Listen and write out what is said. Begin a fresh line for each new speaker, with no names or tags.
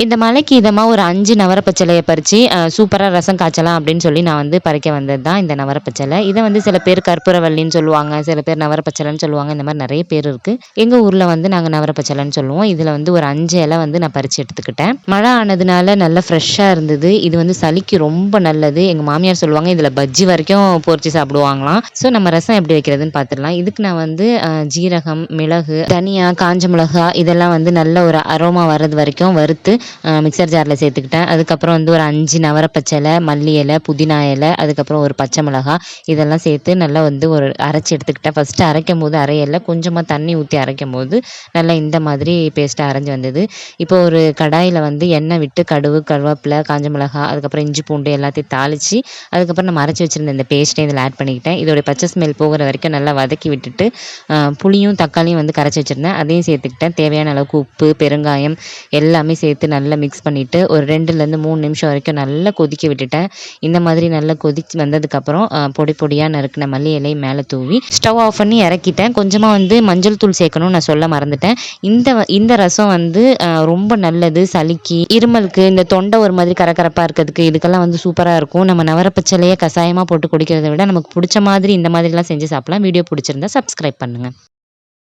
இந்த மழைக்கு இதமாக ஒரு 5 நவரப்பச்சிலையை பறித்து சூப்பராக ரசம் காய்ச்சலாம் அப்படின்னு சொல்லி நான் வந்து பறிக்க வந்தது தான் இந்த நவரப்பச்சிலை. இதை வந்து சில பேர் கற்பூரவல்லின்னு சொல்லுவாங்க, சில பேர் நவரப்பச்சிலைன்னு சொல்லுவாங்க. இந்த மாதிரி நிறைய பேர் இருக்குது. எங்கள் ஊரில் வந்து நாங்கள் நவரப்பச்சிலைன்னு சொல்லுவோம். இதில் வந்து ஒரு 5 இலை வந்து நான் பறித்து எடுத்துக்கிட்டேன். மழை ஆனதுனால நல்லா ஃப்ரெஷ்ஷாக இருந்தது. இது வந்து சளிக்கு ரொம்ப நல்லது. எங்கள் மாமியார் சொல்லுவாங்க இதில் பஜ்ஜி வரைக்கும் பொரிச்சு சாப்பிடுவாங்களாம். ஸோ நம்ம ரசம் எப்படி வைக்கிறதுன்னு பார்த்துடலாம். இதுக்கு நான் வந்து ஜீரகம், மிளகு, தனியா, காஞ்ச மிளகா இதெல்லாம் வந்து நல்ல ஒரு அரோமா வர்றது வரைக்கும் வறுத்து மிக்சர் ஜாரில் சேர்த்துக்கிட்டேன். அதுக்கப்புறம் வந்து ஒரு 5 நவரப்பச்சிலை, மல்லி இலை, புதினா இலை, அதுக்கப்புறம் ஒரு பச்சை மிளகா இதெல்லாம் சேர்த்து நல்லா வந்து ஒரு அரைச்சி எடுத்துக்கிட்டேன். ஃபஸ்ட்டு அரைக்கும் போது அரையலை, கொஞ்சமாக தண்ணி ஊற்றி அரைக்கும் போது நல்லா இந்த மாதிரி பேஸ்ட்டாக அரைஞ்சி வந்தது. இப்போ ஒரு கடாயில் வந்து எண்ணெய் விட்டு கடுகு, கருவேப்பிலை, காஞ்ச மிளகா, அதுக்கப்புறம் இஞ்சி பூண்டு எல்லாத்தையும் தாளித்து அதுக்கப்புறம் நம்ம அரைச்சி வச்சுருந்த இந்த பேஸ்ட்டை இதில் ஆட் பண்ணிக்கிட்டேன். இதோடைய பச்சை ஸ்மெல் போகிற வரைக்கும் நல்லா வதக்கி விட்டுட்டு புளியும் தக்காளியும் வந்து கரைச்சி வச்சுருந்தேன், அதையும் சேர்த்துக்கிட்டேன். தேவையான அளவுக்கு உப்பு, பெருங்காயம் எல்லாமே சேர்த்து நல்லா மிக்ஸ் பண்ணிவிட்டு ஒரு 2லேருந்து 3 நிமிஷம் வரைக்கும் நல்லா கொதிக்க விட்டுட்டேன். இந்த மாதிரி நல்லா கொதிச்சு வந்ததுக்கப்புறம் பொடி பொடியாக நறுக்கின மல்லி இலை மேலே தூவி ஸ்டவ் ஆஃப் பண்ணி இறக்கிட்டேன். கொஞ்சமாக வந்து மஞ்சள் தூள் சேர்க்கணும்னு நான் சொல்ல மறந்துட்டேன். இந்த ரசம் வந்து ரொம்ப நல்லது சளிக்கு, இருமலுக்கு, இந்த தொண்டை ஒரு மாதிரி கரகரப்பாக இருக்கிறதுக்கு இதுக்கெல்லாம் வந்து சூப்பராக இருக்கும். நம்ம நவரப்பச்சிலையை கசாயமாக போட்டு குடிக்கிறத விட நமக்கு பிடிச்ச மாதிரி இந்த மாதிரிலாம் செஞ்சு சாப்பிடலாம். வீடியோ பிடிச்சிருந்தா சப்ஸ்கிரைப் பண்ணுங்கள்.